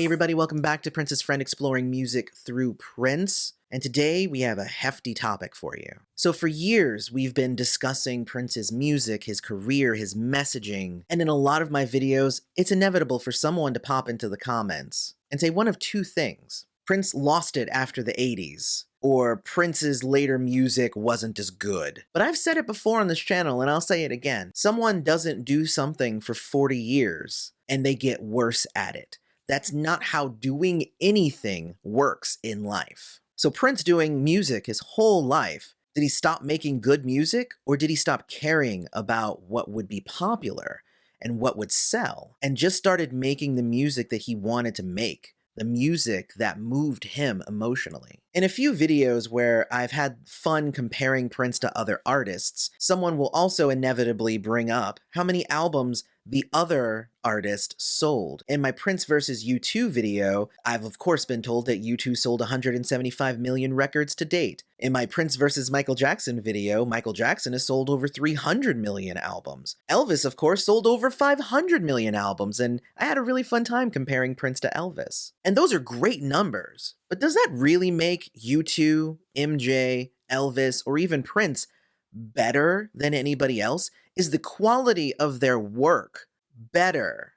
Hey everybody, welcome back to Prince's Friend Exploring Music Through Prince. And today we have a hefty topic for you. So for years, we've been discussing Prince's music, his career, his messaging, and in a lot of my videos, it's inevitable for someone to pop into the comments and say one of two things. Prince lost it after the 80s, or Prince's later music wasn't as good. But I've said it before on this channel, and I'll say it again. Someone doesn't do something for 40 years, and they get worse at it. That's not how doing anything works in life. So Prince doing music his whole life, did he stop making good music, or did he stop caring about what would be popular and what would sell, and just started making the music that he wanted to make? The music that moved him emotionally. In a few videos where I've had fun comparing Prince to other artists, someone will also inevitably bring up how many albums the other artist sold. In my Prince vs. U2 video, I've of course been told that U2 sold 175 million records to date. In my Prince vs. Michael Jackson video, Michael Jackson has sold over 300 million albums. Elvis, of course, sold over 500 million albums, and I had a really fun time comparing Prince to Elvis. And those are great numbers, but does that really make U2, MJ, Elvis, or even Prince better than anybody else? Is the quality of their work better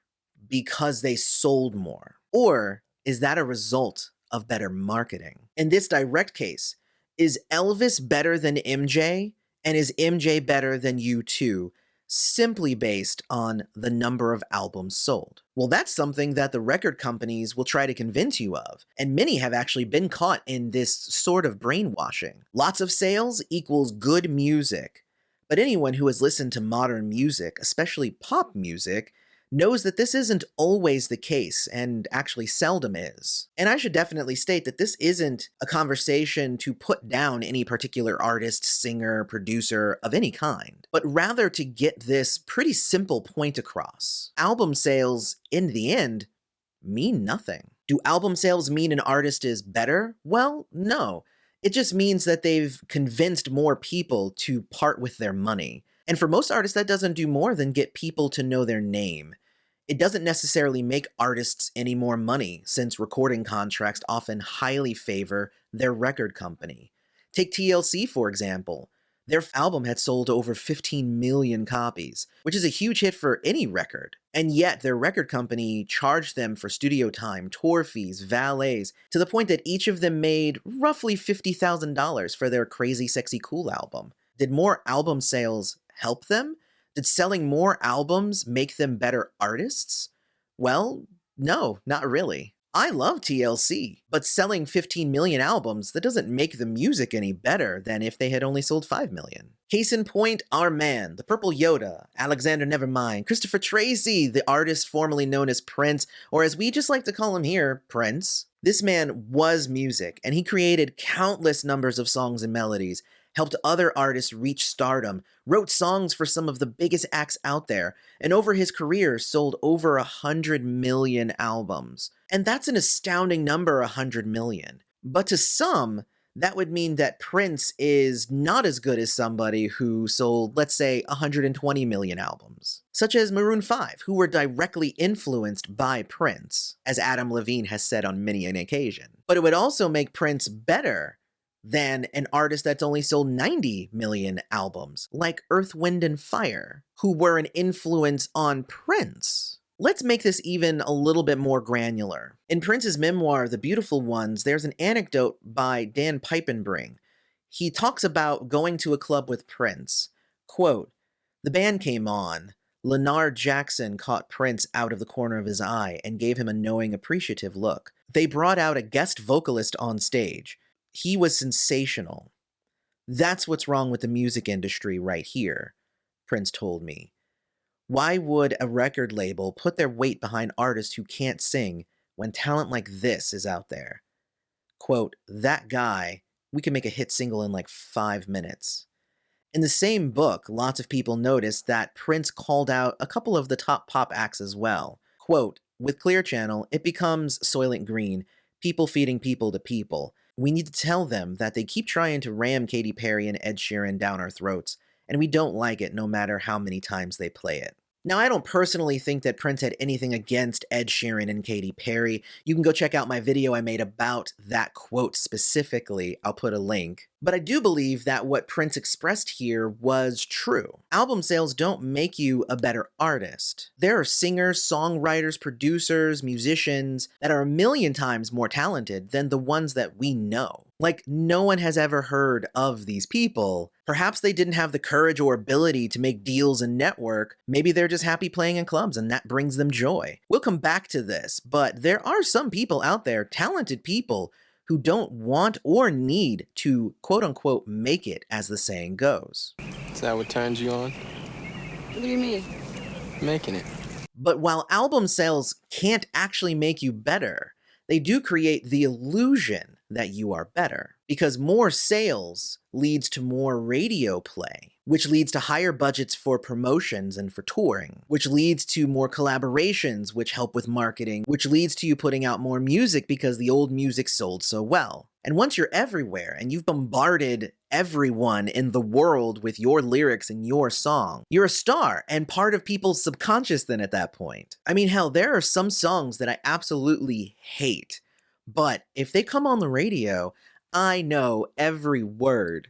because they sold more? Or is that a result of better marketing? In this direct case, is Elvis better than MJ? And is MJ better than U2? Simply based on the number of albums sold? Well, that's something that the record companies will try to convince you of, and many have actually been caught in this sort of brainwashing. Lots of sales equals good music. But anyone who has listened to modern music, especially pop music, knows that this isn't always the case, and actually seldom is. And I should definitely state that this isn't a conversation to put down any particular artist, singer, producer of any kind, but rather to get this pretty simple point across. Album sales, in the end, mean nothing. Do album sales mean an artist is better? Well, no. It just means that they've convinced more people to part with their money. And for most artists, that doesn't do more than get people to know their name. It doesn't necessarily make artists any more money, since recording contracts often highly favor their record company. Take TLC, for example. Their album had sold over 15 million copies, which is a huge hit for any record. And yet their record company charged them for studio time, tour fees, valets, to the point that each of them made roughly $50,000 for their Crazy Sexy Cool album. Did more album sales help them? Did selling more albums make them better artists? Well, no, not really. I love TLC, but selling 15 million albums, that doesn't make the music any better than if they had only sold 5 million. Case in point, our man, the Purple Yoda, Alexander Nevermind, Christopher Tracy, the artist formerly known as Prince, or as we just like to call him here, Prince. This man was music, and he created countless numbers of songs and melodies, helped other artists reach stardom, wrote songs for some of the biggest acts out there, and over his career sold over 100 million albums. And that's an astounding number, 100 million. But to some, that would mean that Prince is not as good as somebody who sold, let's say, 120 million albums, such as Maroon 5, who were directly influenced by Prince, as Adam Levine has said on many an occasion. But it would also make Prince better than an artist that's only sold 90 million albums, like Earth, Wind & Fire, who were an influence on Prince. Let's make this even a little bit more granular. In Prince's memoir, The Beautiful Ones, there's an anecdote by Dan Piepenbring. He talks about going to a club with Prince. Quote, "The band came on. Leonard Jackson caught Prince out of the corner of his eye and gave him a knowing, appreciative look. They brought out a guest vocalist on stage. He was sensational. That's what's wrong with the music industry right here," Prince told me. "Why would a record label put their weight behind artists who can't sing when talent like this is out there? Quote, that guy, we can make a hit single in like 5 minutes." In the same book, lots of people noticed that Prince called out a couple of the top pop acts as well. Quote, "With Clear Channel, it becomes Soylent Green, people feeding people to people. We need to tell them that they keep trying to ram Katy Perry and Ed Sheeran down our throats, and we don't like it no matter how many times they play it." Now, I don't personally think that Prince had anything against Ed Sheeran and Katy Perry. You can go check out my video I made about that quote specifically. I'll put a link. But I do believe that what Prince expressed here was true. Album sales don't make you a better artist. There are singers, songwriters, producers, musicians that are a million times more talented than the ones that we know. Like, no one has ever heard of these people. Perhaps they didn't have the courage or ability to make deals and network. Maybe they're just happy playing in clubs and that brings them joy. We'll come back to this, but there are some people out there, talented people, who don't want or need to quote-unquote make it, as the saying goes. Is that what turns you on? What do you mean? Making it. But while album sales can't actually make you better, they do create the illusion that you are better. Because more sales leads to more radio play, which leads to higher budgets for promotions and for touring, which leads to more collaborations, which help with marketing, which leads to you putting out more music because the old music sold so well. And once you're everywhere and you've bombarded everyone in the world with your lyrics and your song, you're a star and part of people's subconscious then at that point. I mean, hell, there are some songs that I absolutely hate, but if they come on the radio, I know every word.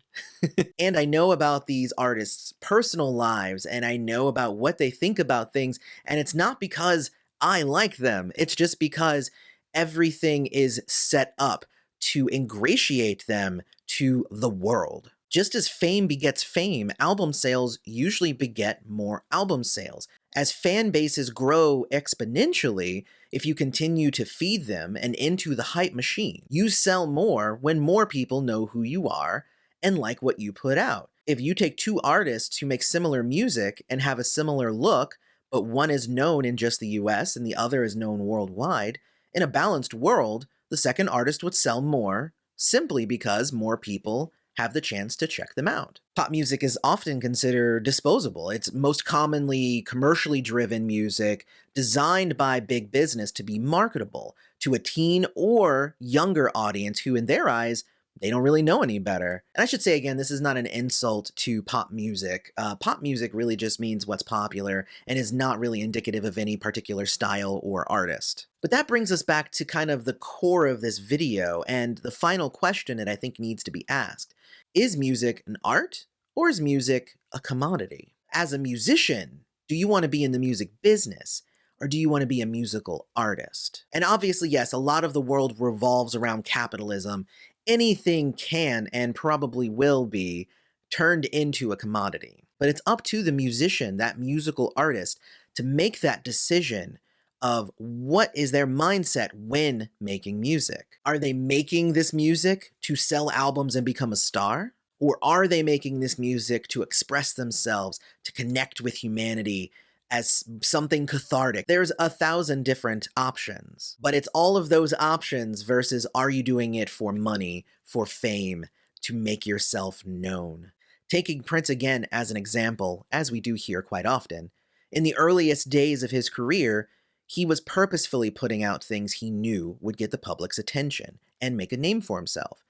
And I know about these artists' personal lives, and I know about what they think about things, and it's not because I like them, it's just because everything is set up to ingratiate them to the world. Just as fame begets fame, album sales usually beget more album sales. As fan bases grow exponentially, if you continue to feed them and into the hype machine, you sell more when more people know who you are and like what you put out. If you take two artists who make similar music and have a similar look, but one is known in just the US and the other is known worldwide, in a balanced world, the second artist would sell more simply because more people have the chance to check them out. Pop music is often considered disposable. It's most commonly commercially driven music designed by big business to be marketable to a teen or younger audience who, in their eyes, they don't really know any better. And I should say again, this is not an insult to pop music. Pop music really just means what's popular and is not really indicative of any particular style or artist. But that brings us back to kind of the core of this video and the final question that I think needs to be asked. Is music an art or is music a commodity? As a musician, do you want to be in the music business? Or do you want to be a musical artist? And obviously, yes, a lot of the world revolves around capitalism. Anything can and probably will be turned into a commodity. But it's up to the musician, that musical artist, to make that decision of what is their mindset when making music. Are they making this music to sell albums and become a star? Or are they making this music to express themselves, to connect with humanity as something cathartic? There's 1,000 different options, but it's all of those options versus are you doing it for money, for fame, to make yourself known? Taking Prince again as an example, as we do here quite often, in the earliest days of his career, he was purposefully putting out things he knew would get the public's attention and make a name for himself.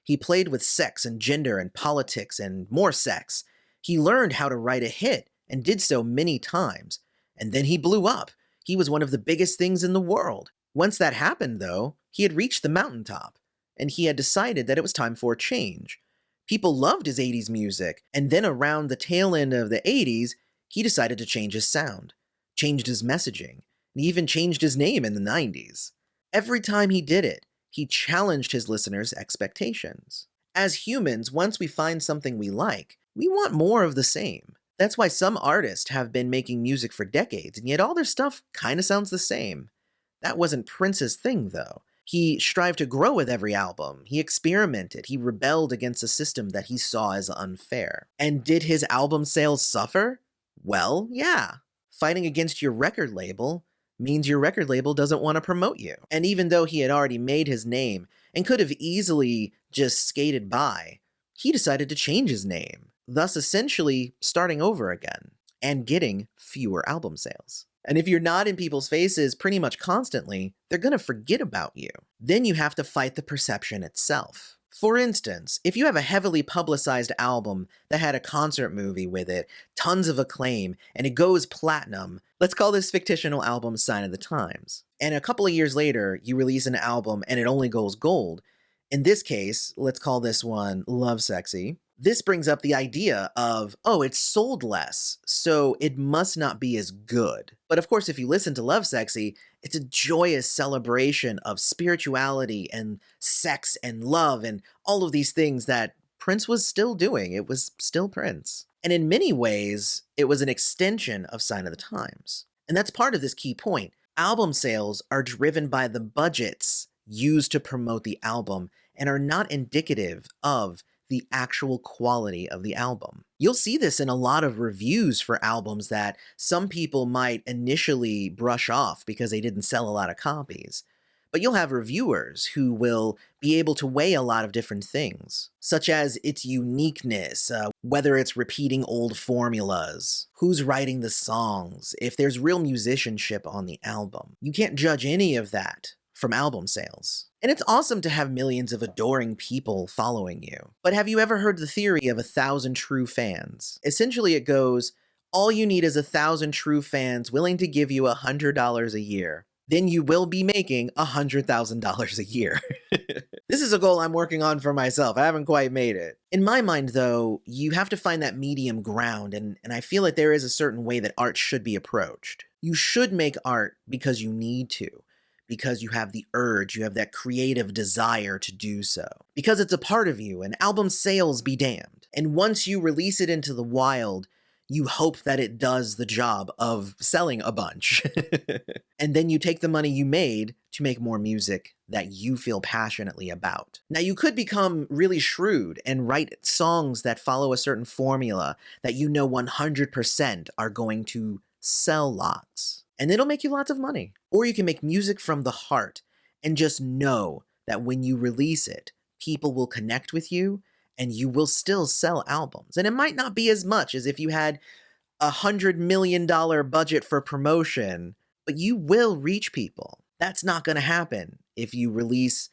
He played with sex and gender and politics and more sex. He learned how to write a hit and did so many times. And then he blew up. He was one of the biggest things in the world. Once that happened, though, he had reached the mountaintop, and he had decided that it was time for a change. People loved his 80s music, and then around the tail end of the 80s, he decided to change his sound, changed his messaging, and he even changed his name in the 90s. Every time he did it, he challenged his listeners' expectations. As humans, once we find something we like, we want more of the same. That's why some artists have been making music for decades, and yet all their stuff kind of sounds the same. That wasn't Prince's thing, though. He strived to grow with every album. He experimented. He rebelled against a system that he saw as unfair. And did his album sales suffer? Well, yeah. Fighting against your record label means your record label doesn't want to promote you. And even though he had already made his name and could have easily just skated by, he decided to change his name, thus essentially starting over again and getting fewer album sales. And if you're not in people's faces pretty much constantly, they're going to forget about you. Then you have to fight the perception itself. For instance, if you have a heavily publicized album that had a concert movie with it, tons of acclaim, and it goes platinum, let's call this fictional album Sign of the Times. And a couple of years later, you release an album and it only goes gold. In this case, let's call this one Lovesexy. This brings up the idea of, oh, it's sold less, so it must not be as good. But of course, if you listen to Lovesexy, it's a joyous celebration of spirituality and sex and love and all of these things that Prince was still doing. It was still Prince. And in many ways, it was an extension of Sign of the Times. And that's part of this key point. Album sales are driven by the budgets used to promote the album and are not indicative of the actual quality of the album. You'll see this in a lot of reviews for albums that some people might initially brush off because they didn't sell a lot of copies. But you'll have reviewers who will be able to weigh a lot of different things, such as its uniqueness, whether it's repeating old formulas, who's writing the songs, if there's real musicianship on the album. You can't judge any of that from album sales. And it's awesome to have millions of adoring people following you. But have you ever heard the theory of 1,000 true fans? Essentially it goes, all you need is 1,000 true fans willing to give you $100 a year. Then you will be making $100,000 a year. This is a goal I'm working on for myself. I haven't quite made it. In my mind, though, you have to find that medium ground, and I feel like there is a certain way that art should be approached. You should make art because you need to, because you have the urge, you have that creative desire to do so. Because it's a part of you, and album sales be damned. And once you release it into the wild, you hope that it does the job of selling a bunch. And then you take the money you made to make more music that you feel passionately about. Now, you could become really shrewd and write songs that follow a certain formula that you know 100% are going to sell lots. And it'll make you lots of money. Or you can make music from the heart and just know that when you release it, people will connect with you and you will still sell albums. And it might not be as much as if you had $100 million budget for promotion, but you will reach people. That's not going to happen if you release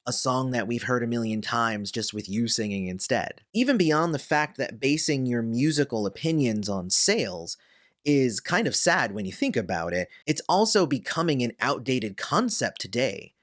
a song that we've heard a million times just with you singing instead. Even beyond the fact that basing your musical opinions on sales is kind of sad when you think about it, it's also becoming an outdated concept today.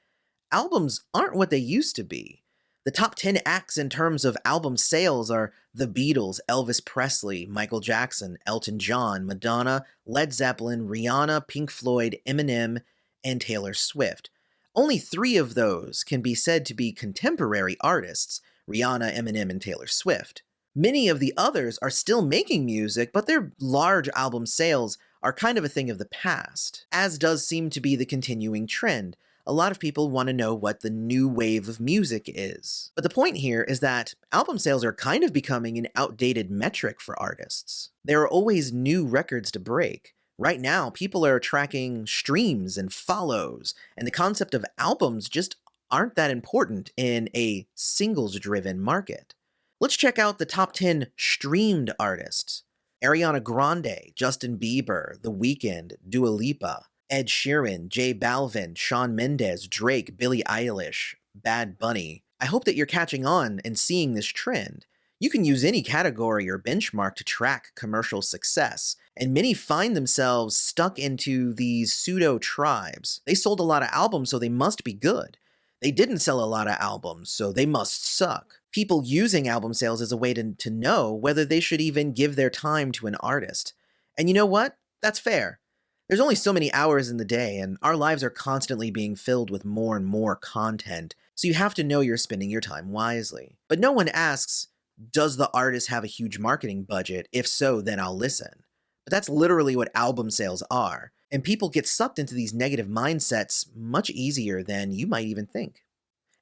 Albums aren't what they used to be. The top 10 acts in terms of album sales are The Beatles, Elvis Presley, Michael Jackson, Elton John, Madonna, Led Zeppelin, Rihanna, Pink Floyd, Eminem, and Taylor Swift. Only 3 of those can be said to be contemporary artists, Rihanna, Eminem, and Taylor Swift. Many of the others are still making music, but their large album sales are kind of a thing of the past, as does seem to be the continuing trend. A lot of people want to know what the new wave of music is. But the point here is that album sales are kind of becoming an outdated metric for artists. There are always new records to break. Right now, people are tracking streams and follows, and the concept of albums just aren't that important in a singles-driven market. Let's check out the top 10 streamed artists. Ariana Grande, Justin Bieber, The Weeknd, Dua Lipa, Ed Sheeran, J Balvin, Shawn Mendes, Drake, Billie Eilish, Bad Bunny. I hope that you're catching on and seeing this trend. You can use any category or benchmark to track commercial success, and many find themselves stuck into these pseudo-tribes. They sold a lot of albums, so they must be good. They didn't sell a lot of albums, so they must suck. People using album sales as a way to know whether they should even give their time to an artist. And you know what? That's fair. There's only so many hours in the day, and our lives are constantly being filled with more and more content, so you have to know you're spending your time wisely. But no one asks, does the artist have a huge marketing budget? If so, then I'll listen. But that's literally what album sales are, and people get sucked into these negative mindsets much easier than you might even think.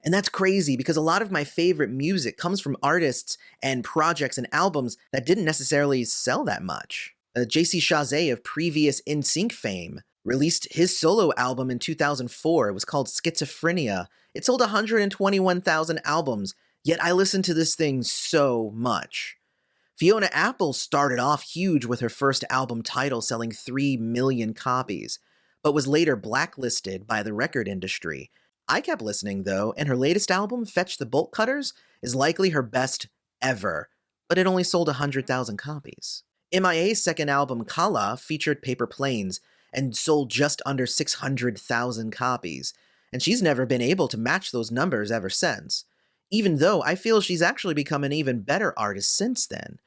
And that's crazy because a lot of my favorite music comes from artists and projects and albums that didn't necessarily sell that much. JC Chasez of previous NSYNC fame released his solo album in 2004. It was called Schizophrenia. It sold 121,000 albums, yet I listened to this thing so much. Fiona Apple started off huge with her first album Tidal selling 3 million copies, but was later blacklisted by the record industry. I kept listening though, and her latest album, Fetch the Bolt Cutters, is likely her best ever, but it only sold 100,000 copies. MIA's second album, Kala, featured Paper Planes and sold just under 600,000 copies, and she's never been able to match those numbers ever since, even though I feel she's actually become an even better artist since then.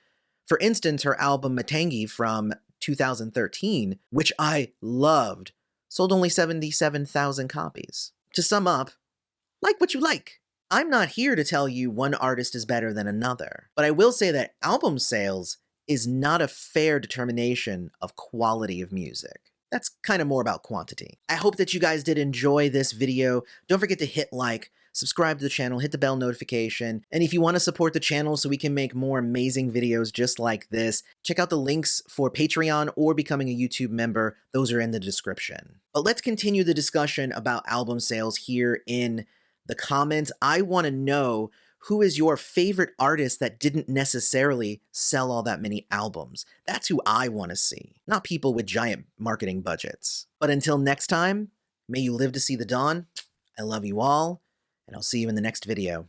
For instance, her album Matangi from 2013, which I loved, sold only 77,000 copies. To sum up, like what you like. I'm not here to tell you one artist is better than another, but I will say that album sales is not a fair determination of quality of music. That's kind of more about quantity. I hope that you guys did enjoy this video. Don't forget to hit like, subscribe to the channel, hit the bell notification, and if you want to support the channel so we can make more amazing videos just like this, check out the links for Patreon or becoming a YouTube member. Those are in the description. But let's continue the discussion about album sales here in the comments. I want to know, who is your favorite artist that didn't necessarily sell all that many albums? That's who I want to see, not people with giant marketing budgets. But until next time, may you live to see the dawn. I love you all, and I'll see you in the next video.